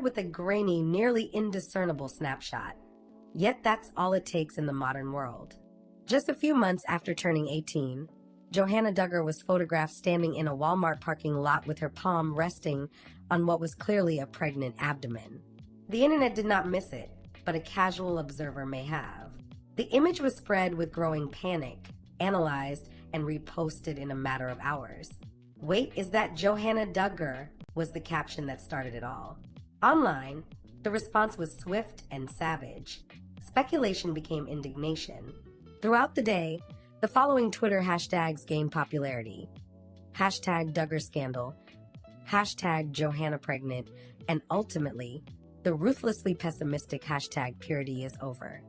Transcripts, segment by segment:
with a grainy, nearly indiscernible snapshot. Yet that's all it takes in the modern world. Just a few months after turning 18, Johanna Duggar was photographed standing in a Walmart parking lot with her palm resting on what was clearly a pregnant abdomen. The internet did not miss it, but a casual observer may have. The image was spread with growing panic, analyzed, and reposted in a matter of hours. "Wait, is that Johanna Duggar?" was the caption that started it all. Online, the response was swift and savage. Speculation became indignation. Throughout the day, the following Twitter hashtags gained popularity: hashtag Duggar scandal, hashtag Johanna pregnant, and ultimately, the ruthlessly pessimistic hashtag purity is over.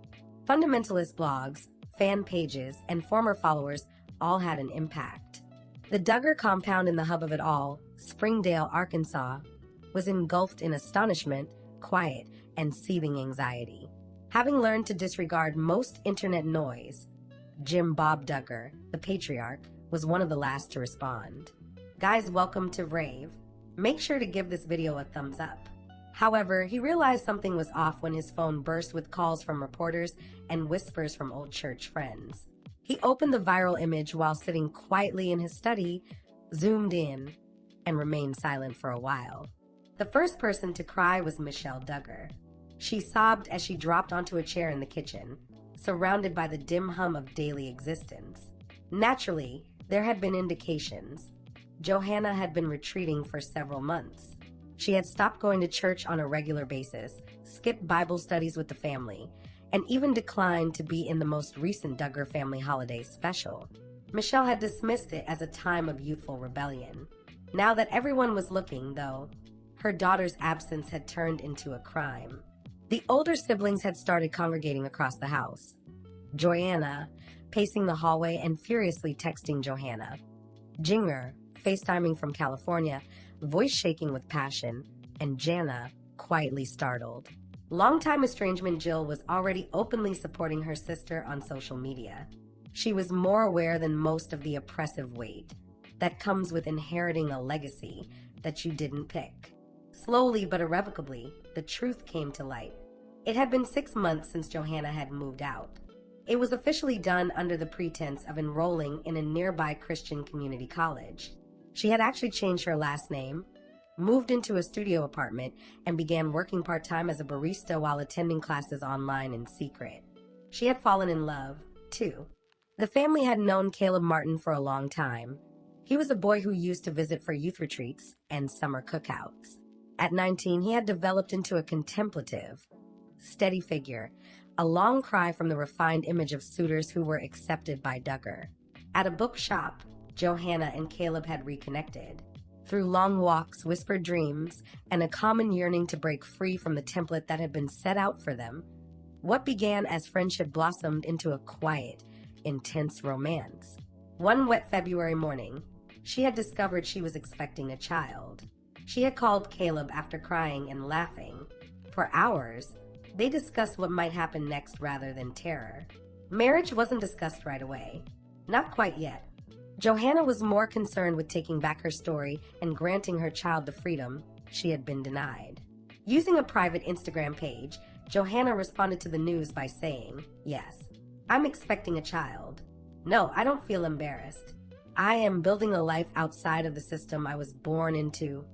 Fundamentalist blogs, fan pages, and former followers all had an impact. The Duggar compound in the hub of it all, Springdale, Arkansas, was engulfed in astonishment, quiet, and seething anxiety. Having learned to disregard most internet noise, Jim Bob Duggar, the patriarch, was one of the last to respond. "Guys, welcome to Rave. Make sure to give this video a thumbs up." However, he realized something was off when his phone burst with calls from reporters and whispers from old church friends. He opened the viral image while sitting quietly in his study, zoomed in, and remained silent for a while. The first person to cry was Michelle Duggar. She sobbed as she dropped onto a chair in the kitchen, surrounded by the dim hum of daily existence. Naturally, there had been indications. Johanna had been retreating for several months. She had stopped going to church on a regular basis, skipped Bible studies with the family, and even declined to be in the most recent Duggar family holiday special. Michelle had dismissed it as a time of youthful rebellion. Now that everyone was looking, though, her daughter's absence had turned into a crime. The older siblings had started congregating across the house. Joanna, pacing the hallway and furiously texting Johanna. Jinger, FaceTiming from California, voice shaking with passion, and Jana, quietly startled. Longtime estrangement Jill was already openly supporting her sister on social media. She was more aware than most of the oppressive weight that comes with inheriting a legacy that you didn't pick. Slowly but irrevocably, the truth came to light. It had been 6 months since Johanna had moved out. It was officially done under the pretense of enrolling in a nearby Christian community college. She had actually changed her last name, moved into a studio apartment, and began working part-time as a barista while attending classes online in secret. She had fallen in love, too. The family had known Caleb Martin for a long time. He was a boy who used to visit for youth retreats and summer cookouts. At 19, he had developed into a contemplative, steady figure, a long cry from the refined image of suitors who were accepted by Duggar. At a bookshop, Johanna and Caleb had reconnected. Through long walks, whispered dreams, and a common yearning to break free from the template that had been set out for them, what began as friendship blossomed into a quiet, intense romance. One wet February morning, she had discovered she was expecting a child. She had called Caleb after crying and laughing. For hours, they discussed what might happen next rather than terror. Marriage wasn't discussed right away. Not quite yet. Johanna was more concerned with taking back her story and granting her child the freedom she had been denied. Using a private Instagram page, Johanna responded to the news by saying, "Yes, I'm expecting a child. No, I don't feel embarrassed. I am building a life outside of the system I was born into,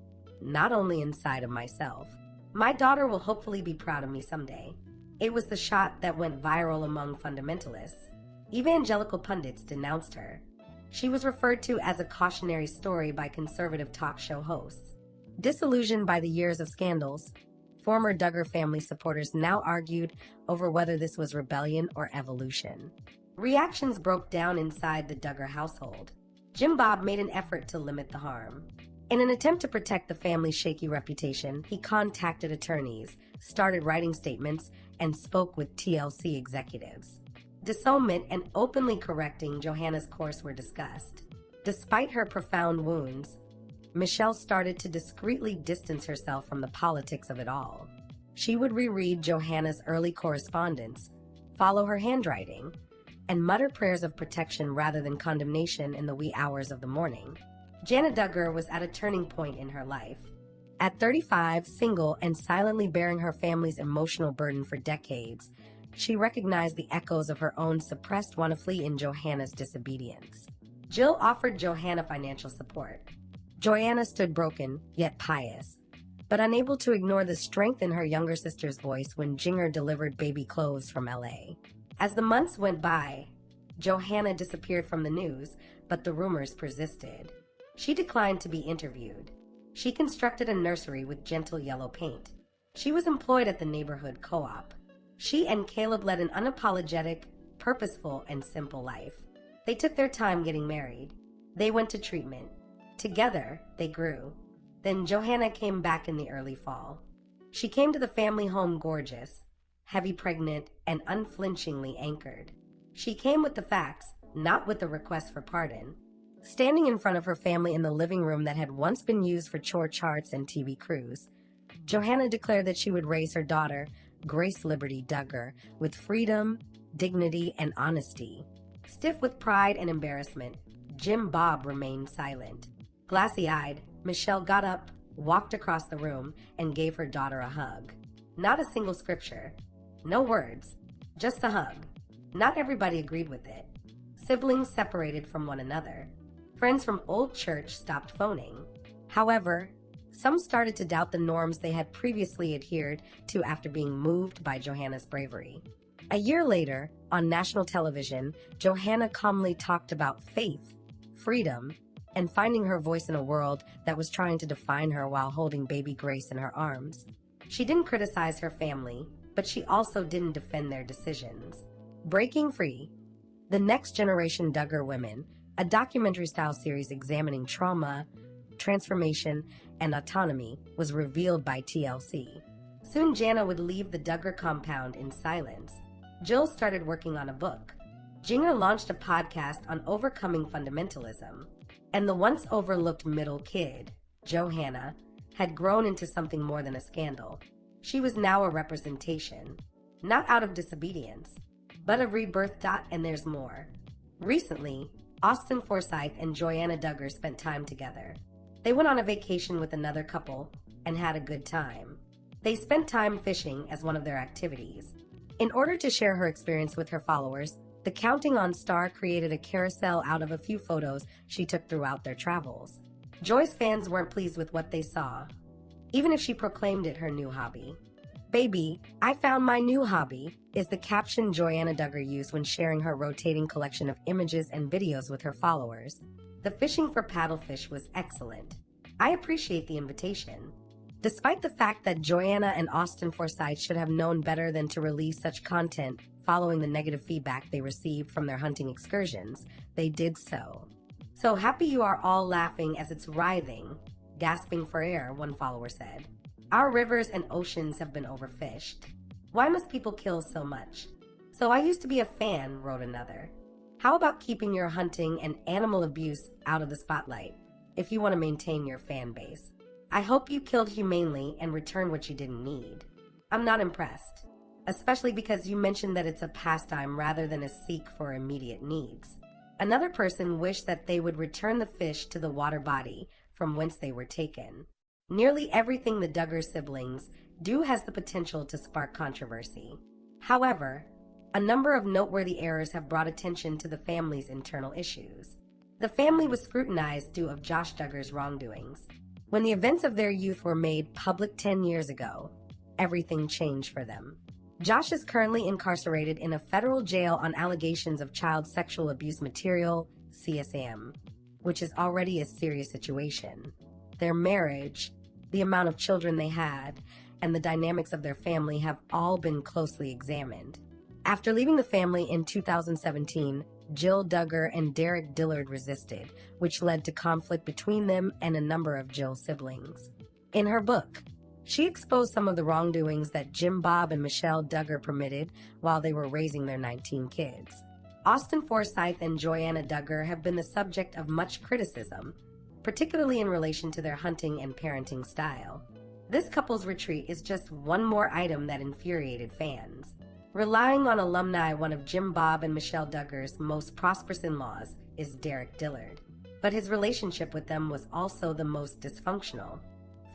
not only inside of myself. My daughter will hopefully be proud of me someday." It was the shot that went viral among fundamentalists. Evangelical pundits denounced her. She was referred to as a cautionary story by conservative talk show hosts. Disillusioned by the years of scandals, former Duggar family supporters now argued over whether this was rebellion or evolution. Reactions broke down inside the Duggar household. Jim Bob made an effort to limit the harm. In an attempt to protect the family's shaky reputation, he contacted attorneys, started writing statements, and spoke with TLC executives. Disownment and openly correcting Johanna's course were discussed. Despite her profound wounds, Michelle started to discreetly distance herself from the politics of it all. She would reread Johanna's early correspondence, follow her handwriting, and mutter prayers of protection rather than condemnation in the wee hours of the morning. Janet Duggar was at a turning point in her life. At 35, single and silently bearing her family's emotional burden for decades, she recognized the echoes of her own suppressed wanna-flee in Johanna's disobedience. Jill offered Johanna financial support. Joanna stood broken, yet pious, but unable to ignore the strength in her younger sister's voice when Jinger delivered baby clothes from LA. As the months went by, Johanna disappeared from the news, but the rumors persisted. She declined to be interviewed. She constructed a nursery with gentle yellow paint. She was employed at the neighborhood co-op. She and Caleb led an unapologetic, purposeful, and simple life. They took their time getting married. They went to treatment. Together, they grew. Then Johanna came back in the early fall. She came to the family home gorgeous, heavy pregnant, and unflinchingly anchored. She came with the facts, not with a request for pardon. Standing in front of her family in the living room that had once been used for chore charts and TV crews, Johanna declared that she would raise her daughter, Grace Liberty Duggar, with freedom, dignity, and honesty. Stiff with pride and embarrassment, Jim Bob remained silent. Glassy-eyed, Michelle got up, walked across the room, and gave her daughter a hug. Not a single scripture. No words. Just a hug. Not everybody agreed with it. Siblings separated from one another. Friends from old church stopped phoning. However, some started to doubt the norms they had previously adhered to after being moved by Johanna's bravery. A year later, on national television, Johanna calmly talked about faith, freedom, and finding her voice in a world that was trying to define her while holding baby Grace in her arms. She didn't criticize her family, but she also didn't defend their decisions. Breaking Free, The Next Generation Duggar Women, a documentary-style series examining trauma, transformation, and autonomy, was revealed by TLC. Soon Jana would leave the Duggar compound in silence. Jill started working on a book. Jinger launched a podcast on overcoming fundamentalism. And the once overlooked middle kid, Johanna, had grown into something more than a scandal. She was now a representation, not out of disobedience, but a rebirth. And there's more. Recently, Austin Forsyth and Joanna Duggar spent time together. They went on a vacation with another couple and had a good time. They spent time fishing as one of their activities. In order to share her experience with her followers, the Counting On star created a carousel out of a few photos she took throughout their travels. Joy's fans weren't pleased with what they saw, even if she proclaimed it her new hobby. "Baby, I found my new hobby," is the caption Joanna Duggar used when sharing her rotating collection of images and videos with her followers. The fishing for paddlefish was excellent. I appreciate the invitation. Despite the fact that Joanna and Austin Forsyth should have known better than to release such content following the negative feedback they received from their hunting excursions, they did so. "So happy you are all laughing as it's writhing, gasping for air," one follower said. "Our rivers and oceans have been overfished. Why must people kill so much?" "So I used to be a fan," wrote another. "How about keeping your hunting and animal abuse out of the spotlight if you want to maintain your fan base? I hope you killed humanely and returned what you didn't need. I'm not impressed, especially because you mentioned that it's a pastime rather than a seek for immediate needs." Another person wished that they would return the fish to the water body from whence they were taken. Nearly everything the Duggar siblings do has the potential to spark controversy. However, a number of noteworthy errors have brought attention to the family's internal issues. The family was scrutinized due of Josh Duggar's wrongdoings. When the events of their youth were made public 10 years ago, everything changed for them. Josh is currently incarcerated in a federal jail on allegations of child sexual abuse material, CSAM, which is already a serious situation. Their marriage, the amount of children they had, and the dynamics of their family have all been closely examined. After leaving the family in 2017, Jill Duggar and Derek Dillard resisted, which led to conflict between them and a number of Jill's siblings. In her book, she exposed some of the wrongdoings that Jim Bob and Michelle Duggar permitted while they were raising their 19 kids. Austin Forsyth and Joanna Duggar have been the subject of much criticism, particularly in relation to their hunting and parenting style. This couple's retreat is just one more item that infuriated fans. Relying on alumni, one of Jim Bob and Michelle Duggar's most prosperous in-laws is Derek Dillard, but his relationship with them was also the most dysfunctional.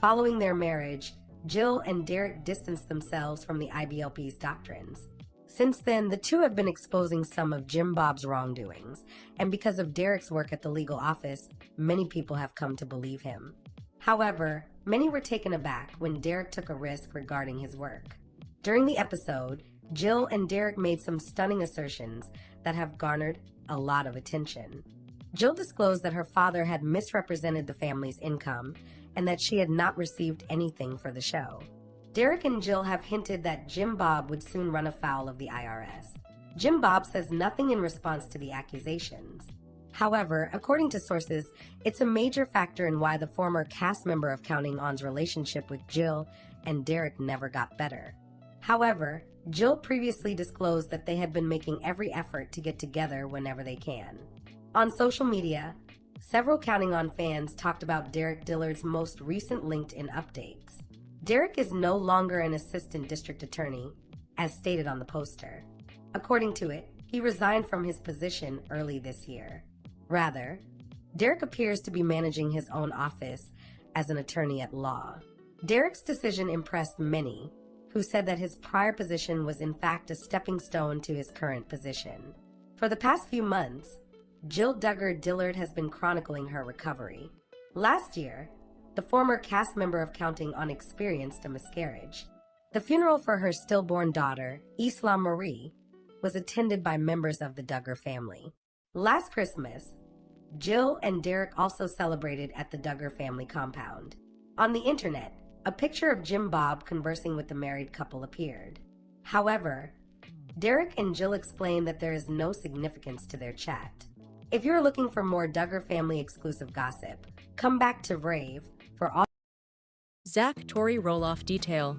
Following their marriage, Jill and Derek distanced themselves from the IBLP's doctrines. Since then, the two have been exposing some of Jim Bob's wrongdoings, and because of Derek's work at the legal office, many people have come to believe him. However, many were taken aback when Derek took a risk regarding his work. During the episode, Jill and Derek made some stunning assertions that have garnered a lot of attention. Jill disclosed that her father had misrepresented the family's income and that she had not received anything for the show. Derek and Jill have hinted that Jim Bob would soon run afoul of the IRS. Jim Bob says nothing in response to the accusations. However, according to sources, it's a major factor in why the former cast member of Counting On's relationship with Jill and Derek never got better. However, Jill previously disclosed that they had been making every effort to get together whenever they can. On social media, several Counting On fans talked about Derek Dillard's most recent LinkedIn updates. Derek is no longer an assistant district attorney, as stated on the poster. According to it, he resigned from his position early this year. Rather, Derek appears to be managing his own office as an attorney at law. Derek's decision impressed many, who said that his prior position was in fact a stepping stone to his current position. For the past few months, Jill Duggar Dillard has been chronicling her recovery. Last year, the former cast member of Counting On experienced a miscarriage. The funeral for her stillborn daughter, Isla Marie, was attended by members of the Duggar family. Last Christmas, Jill and Derek also celebrated at the Duggar family compound. On the internet, a picture of Jim Bob conversing with the married couple appeared. However, Derek and Jill explained that there is no significance to their chat. If you're looking for more Duggar family exclusive gossip, come back to Rave for all. Zach Torrey Roll-Off Detail.